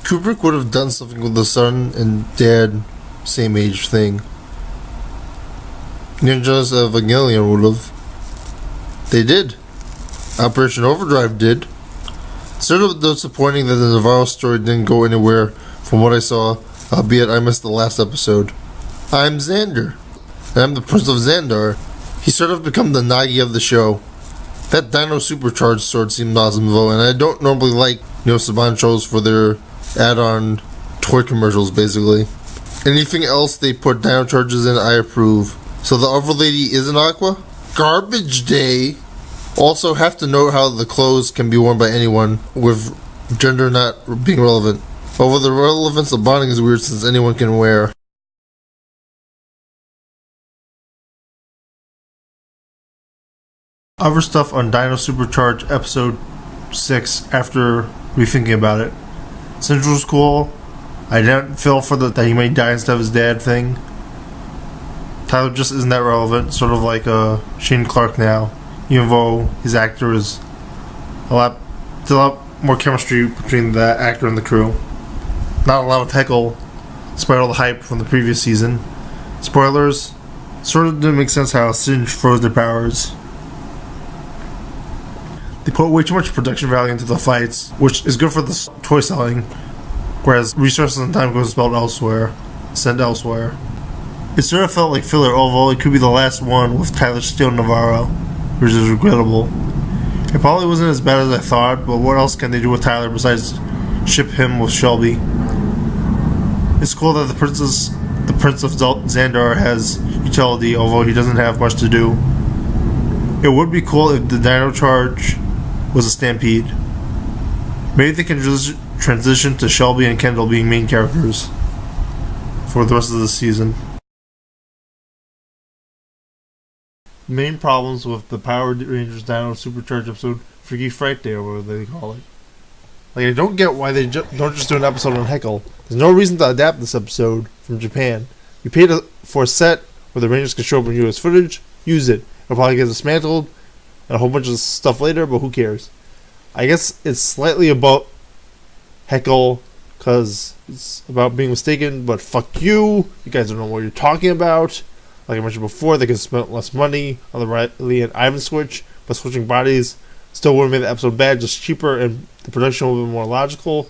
Kubrick would have done something with the son and dad, same age thing. Ninjas Evangelion would have. They did. Operation Overdrive did. It's sort of disappointing that the Navarro story didn't go anywhere from what I saw, albeit I missed the last episode. I'm Xander, and I'm the Prince of Xandar. He's sort of become the Nagi of the show. That Dino Super Charge sword seemed awesome though, and I don't normally like Saban shows for their add-on toy commercials basically. Anything else they put Dino Charges in, I approve. So the other lady is an Aqua? Garbage day! Also have to note how the clothes can be worn by anyone, with gender not being relevant. Although the relevance of bonding is weird since anyone can wear. Other stuff on Dino Super Charge episode 6 after rethinking about it. Central's cool. I didn't feel for that he may die instead of his dad thing. Tyler just isn't that relevant, sort of like Shane Clark now, even though his actor is a lot more chemistry between the actor and the crew. Not a lot of heckle, despite all the hype from the previous season. Spoilers, sort of didn't make sense how Singe froze their powers. They put way too much production value into the fights, which is good for the toy selling, whereas resources and time goes sent elsewhere. It sort of felt like filler, although it could be the last one with Tyler Steele and Navarro, which is regrettable. It probably wasn't as bad as I thought, but what else can they do with Tyler besides ship him with Shelby? It's cool that the Prince of Xandar has utility, although he doesn't have much to do. It would be cool if the Dino Charge was a stampede. Maybe they can just transition to Shelby and Kendall being main characters for the rest of the season. Main problems with the Power Rangers Dino Super Charge episode, Freaky Fright Day, or whatever they call it. Like, I don't get why they don't just do an episode on Heckle. There's no reason to adapt this episode from Japan. You paid for a set where the Rangers can show up in US footage, use it. It'll probably get dismantled and a whole bunch of stuff later, but who cares? I guess it's slightly about Heckle because it's about being mistaken, but fuck you. You guys don't know what you're talking about. Like I mentioned before, they could have spent less money on the Riley and Ivan switch, but switching bodies still would have made the episode bad, just cheaper, and the production would have been more logical.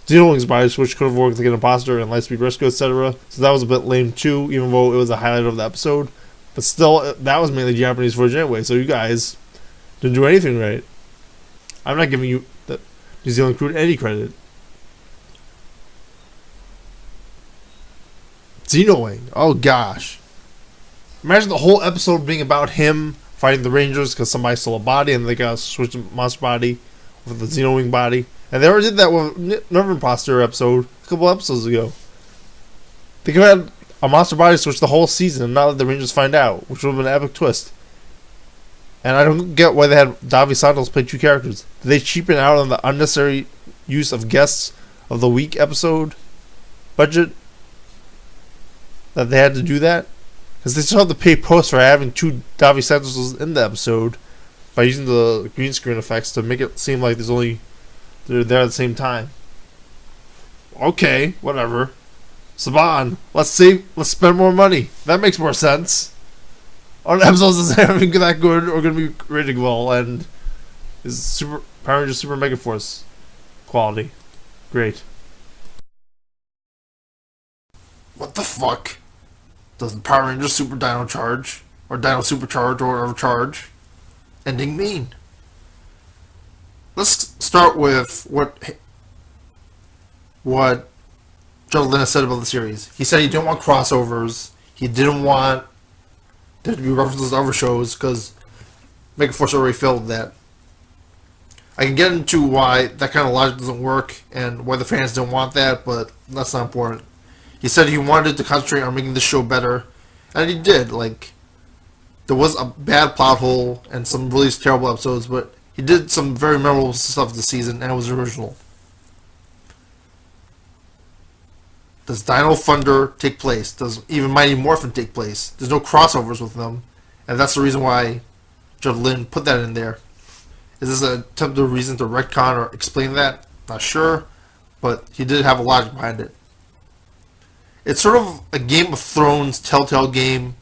Dino body switch could have worked like an imposter and Lightspeed Rescue, etc. So that was a bit lame too, even though it was a highlight of the episode. But still, that was mainly Japanese footage anyway, so you guys didn't do anything right. I'm not giving you the New Zealand crew any credit. Xenoing. Oh gosh. Imagine the whole episode being about him fighting the Rangers because somebody stole a body and they got to switch the monster body with the Xenowing body. And they already did that with Nerve Imposter episode a couple episodes ago. They could have had a monster body switch the whole season and not let the Rangers find out, which would have been an epic twist. And I don't get why they had Davi Santos play two characters. Did they cheapen out on the unnecessary use of guests of the week episode budget that they had to do that? Because they still have to pay post for having two Davi Santos in the episode by using the green screen effects to make it seem like they're there at the same time. Okay, whatever. Saban, let's spend more money. That makes more sense. Our episodes isn't having that good or going to be rated well, and is Power Rangers Super Mega Force quality. Great. What the fuck does the Power Rangers Super Dino Charge, or Dino Super Charge, or whatever charge, ending mean? Let's start with what Joe Lynn said about the series. He said he didn't want crossovers. He didn't want there to be references to other shows because Megaforce already filled that. I can get into why that kind of logic doesn't work and why the fans didn't want that, but that's not important. He said he wanted to concentrate on making the show better, and he did. Like, there was a bad plot hole and some really terrible episodes, but he did some very memorable stuff this season, and it was original. Does Dino Thunder take place? Does even Mighty Morphin take place? There's no crossovers with them, and that's the reason why Jeff Lynne put that in there. Is this an attempted reason to retcon or explain that? Not sure, but he did have a logic behind it. It's sort of a Game of Thrones Telltale game,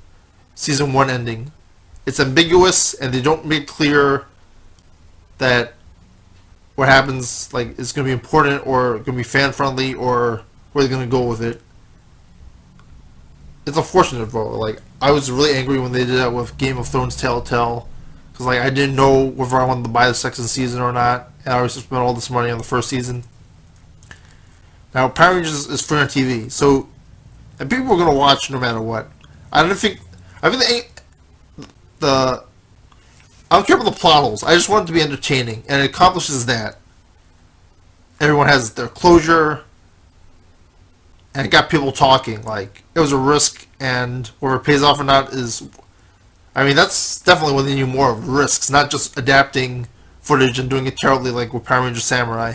season 1 ending. It's ambiguous, and they don't make clear that what happens like is going to be important or going to be fan friendly or where they're going to go with it. It's unfortunate, bro. Like, I was really angry when they did that with Game of Thrones Telltale, because like I didn't know whether I wanted to buy the second season or not, and I always spent all this money on the first season. Now, Power Rangers is free on TV, so and people are going to watch no matter what. I think the I don't care about the plot holes. I just want it to be entertaining, and it accomplishes that. Everyone has their closure, and it got people talking. Like, it was a risk, and whether it pays off or not is... I mean, that's definitely what they need more of, risks, not just adapting footage and doing it terribly like with Power Rangers Samurai.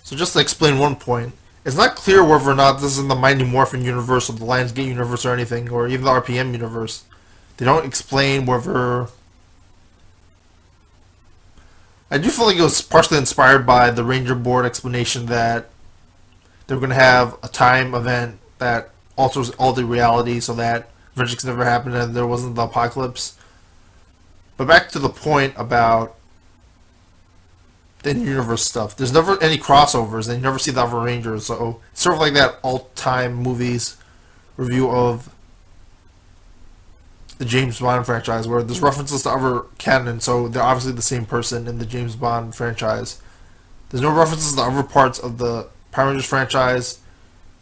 So just to explain one point, it's not clear whether or not this is in the Mighty Morphin universe or the Lionsgate universe or anything, or even the RPM universe. They don't explain whether... I do feel like it was partially inspired by the Ranger Board explanation that they're going to have a time event that alters all the reality so that Vengeance never happened and there wasn't the apocalypse. But back to the point about the universe stuff. There's never any crossovers, and you never see the other Rangers, so it's sort of like that all-time movies review of the James Bond franchise, where there's references to other canon, so they're obviously the same person in the James Bond franchise. There's no references to other parts of the Power Rangers franchise,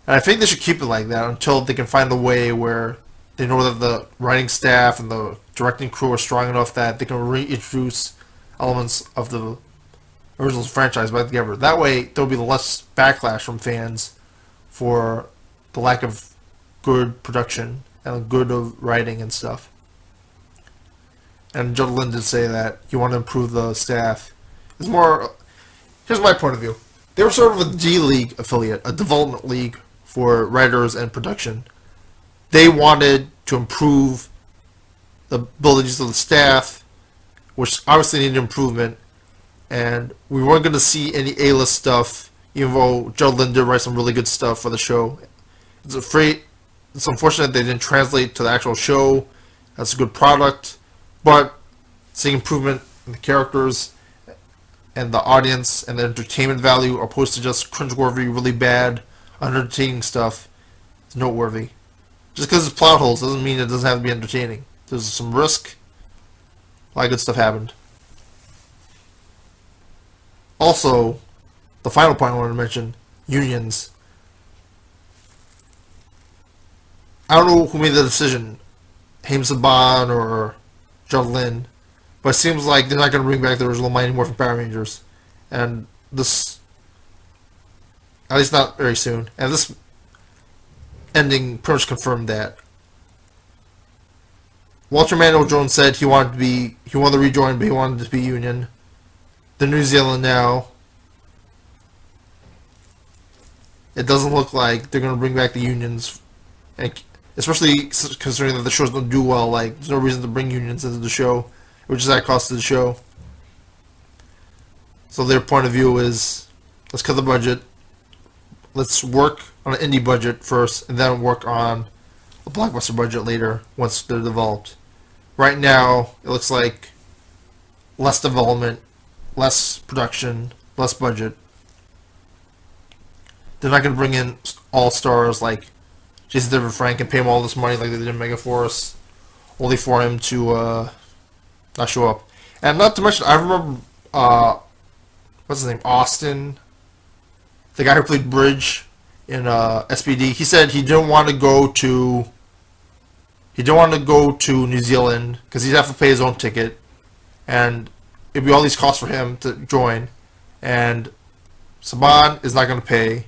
and I think they should keep it like that until they can find a way where they know that the writing staff and the directing crew are strong enough that they can reintroduce elements of the original franchise back together. That way, there'll be less backlash from fans for the lack of good production and good writing and stuff. And Judd Lynn did say that you want to improve the staff. It's more... Here's my point of view. They were sort of a D-League affiliate, a development league for writers and production. They wanted to improve the abilities of the staff, which obviously needed improvement, and we weren't going to see any A-list stuff, even though Judd Lynn did write some really good stuff for the show. It's unfortunate they didn't translate to the actual show. That's a good product, but seeing improvement in the characters and the audience and the entertainment value opposed to just cringeworthy, really bad, unentertaining stuff is noteworthy. Just because it's plot holes doesn't mean it doesn't have to be entertaining. There's some risk. A lot of good stuff happened. Also, the final point I wanted to mention, unions. I don't know who made the decision, Haim Saban or Judd Lynn, but it seems like they're not going to bring back the original Mighty Morphin Power Rangers. And this, at least not very soon. And this ending pretty much confirmed that. Walter Manuel Jones said he wanted to rejoin, but he wanted to be Union. The New Zealand now, it doesn't look like they're going to bring back the unions, and especially considering that the shows don't do well. Like, there's no reason to bring unions into the show, which is at cost to the show. So their point of view is, let's cut the budget, let's work on an indie budget first, and then work on a blockbuster budget later once they're developed. Right now, it looks like less development, less production, less budget. They're not going to bring in all-stars like Jason David Frank and pay him all this money like they did in Megaforce, only for him to not show up. And not to mention, I remember, what's his name, Austin, the guy who played Bridge in SPD. He said he didn't want to go to New Zealand because he'd have to pay his own ticket, and it'd be all these costs for him to join, and Saban is not going to pay,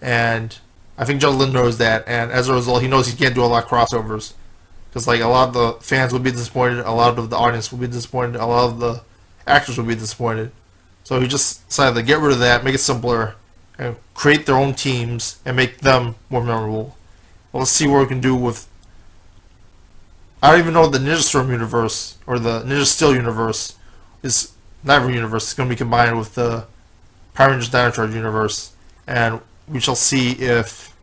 and I think Judd Lynn knows that, and as a result, he knows he can't do a lot of crossovers, because like a lot of the fans would be disappointed, a lot of the audience would be disappointed, a lot of the actors would be disappointed. So he just decided to get rid of that, make it simpler, and create their own teams and make them more memorable. Well, let's see what we can do with. I don't even know the Ninja Storm universe or the Ninja Steel universe is not every universe is going to be combined with the Power Rangers Dino Charge universe, and we shall see if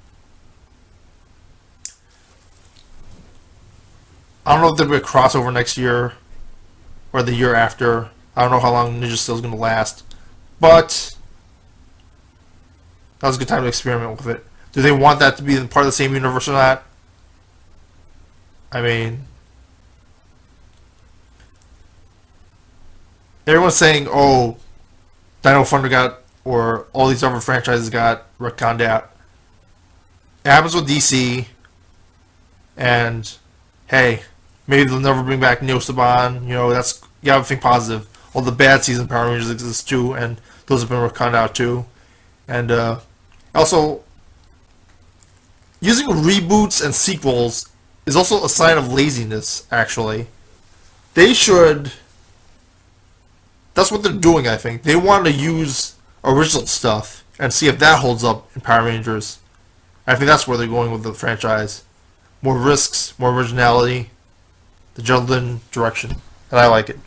I don't know if there'll be a crossover next year or the year after. I don't know how long Ninja Steel is going to last, but that was a good time to experiment with it. Do they want that to be part of the same universe or not? I mean, everyone's saying, oh, Dino Thunder got, or all these other franchises got retconned out. It happens with DC, and hey, maybe they'll never bring back Neo Saban. You know, that's, you have to think positive. All the bad season Power Rangers exist too, and those have been retconned out too. And also, using reboots and sequels is also a sign of laziness, actually. They should... That's what they're doing, I think. They want to use original stuff and see if that holds up in Power Rangers. I think that's where they're going with the franchise. More risks, more originality, the Judlin direction. And I like it.